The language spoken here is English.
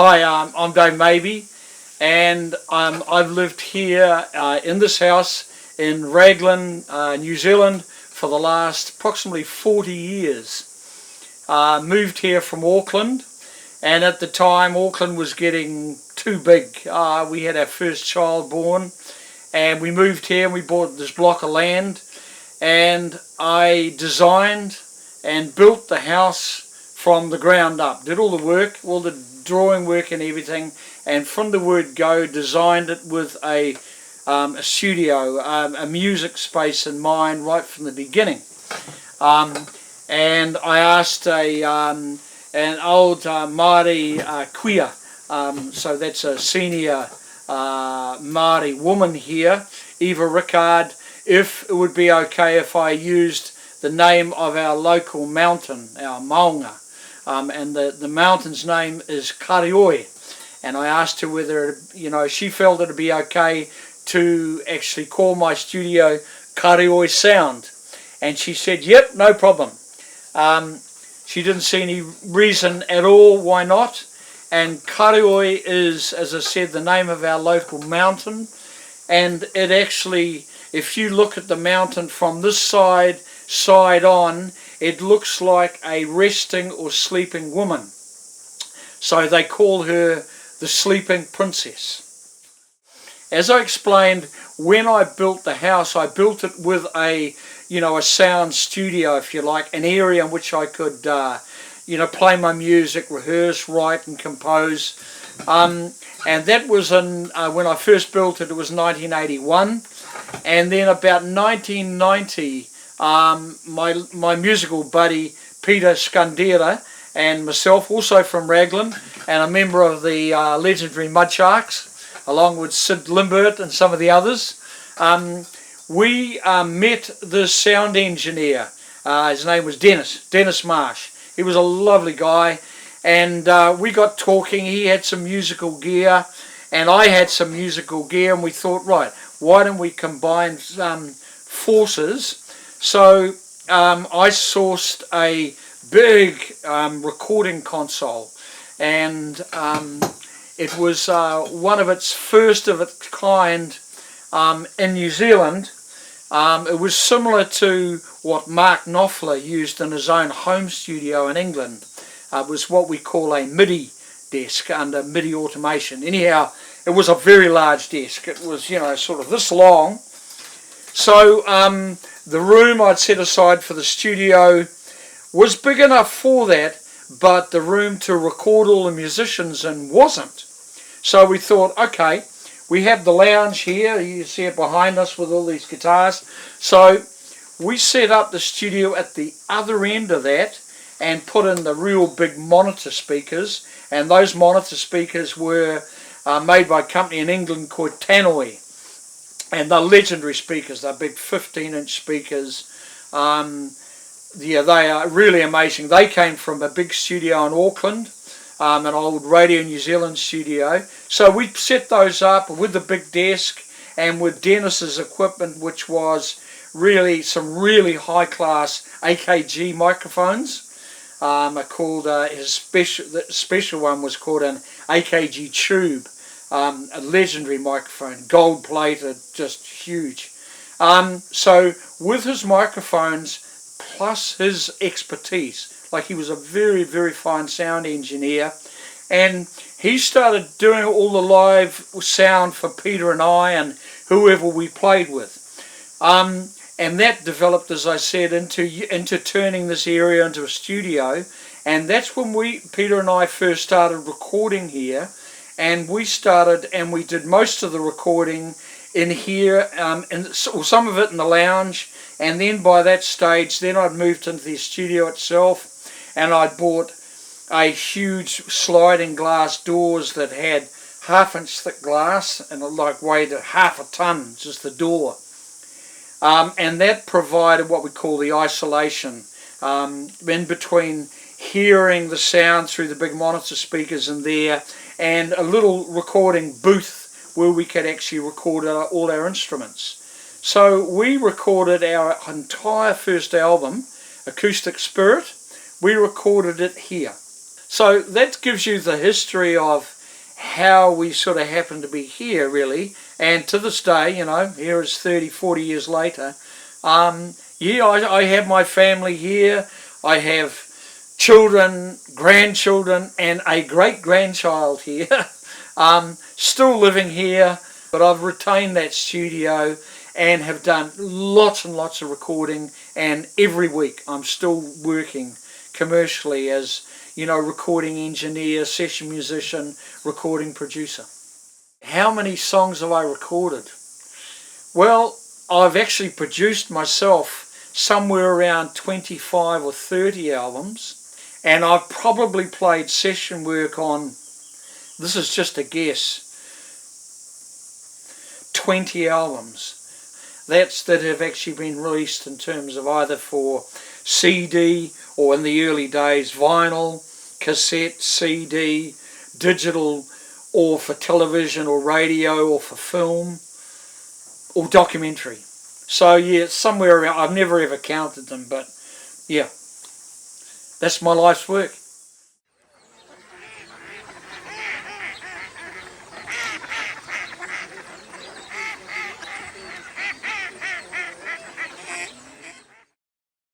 Hi, I'm Dave Maybee, and I've lived here in this house in Raglan, New Zealand for the last approximately 40 years. Moved here from Auckland, and at the time Auckland was getting too big. We had our first child born, and we moved here and we bought this block of land, and I designed and built the house from the ground up. Did all the work, all the drawing work and everything, and from the word go designed it with a studio, a music space in mind right from the beginning. And I asked an old Māori kuia, so that's a senior Māori woman here, Eva Rickard, if it would be okay if I used the name of our local mountain, our maunga. And the mountain's name is Karioi, and I asked her whether, she felt it'd be okay to actually call my studio Karioi Sound, and she said, yep, no problem. She didn't see any reason at all why not, and Karioi is, as I said, the name of our local mountain, and it actually, if you look at the mountain from this side on, it looks like a resting or sleeping woman. So they call her the sleeping princess. As I explained, when I built the house, I built it with a sound studio, if you like, an area in which I could play my music, rehearse, write and compose. And that was when I first built it, it was 1981. And then about 1990, my musical buddy Peter Scandera and myself, also from Raglan and a member of the legendary Mudsharks, along with Sid Limbert and some of the others, we met the sound engineer. His name was Dennis Marsh. He was a lovely guy, and we got talking. He had some musical gear and I had some musical gear, and we thought, right, why don't we combine forces? So I sourced a big recording console, and it was one of its first of its kind in New Zealand. It was similar to what Mark Knopfler used in his own home studio in England. It was what we call a MIDI desk under MIDI automation. Anyhow, it was a very large desk. It was, sort of this long. So the room I'd set aside for the studio was big enough for that, but the room to record all the musicians in wasn't. So we thought, okay, we have the lounge here, you see it behind us with all these guitars. So we set up the studio at the other end of that and put in the real big monitor speakers, and those monitor speakers were made by a company in England called Tannoy. And they're legendary speakers. They're big 15-inch speakers. They are really amazing. They came from a big studio in Auckland, an old Radio New Zealand studio. So we set those up with the big desk and with Dennis's equipment, which was really some really high-class AKG microphones. Called his special one was called an AKG Tube. A legendary microphone, gold plated, just huge. So with his microphones plus his expertise, like he was a very, very fine sound engineer, and he started doing all the live sound for Peter and I and whoever we played with. And that developed, as I said, into turning this area into a studio, and that's when Peter and I first started recording here. And we started, and we did most of the recording in here, or some of it in the lounge. And then by that stage, then I'd moved into the studio itself, and I'd bought a huge sliding glass doors that had half-inch thick glass, and it weighed half a ton, just the door. And that provided what we call the isolation in between hearing the sound through the big monitor speakers in there, and a little recording booth where we could actually record all our instruments. So we recorded our entire first album, Acoustic Spirit. We recorded it here. So that gives you the history of how we sort of happen to be here, really. And to this day, you know, here is 30, 40 years later. Yeah, I have my family here. I have children, grandchildren, and a great-grandchild here. Still living here, but I've retained that studio and have done lots and lots of recording, and every week I'm still working commercially as, you know, recording engineer, session musician, recording producer. How many songs have I recorded? Well, I've actually produced myself somewhere around 25 or 30 albums, and I've probably played session work on, this is just a guess, 20 albums. That have actually been released in terms of either for CD or in the early days vinyl, cassette, CD, digital, or for television or radio or for film or documentary. So yeah, somewhere around, I've never ever counted them, but yeah, that's my life's work.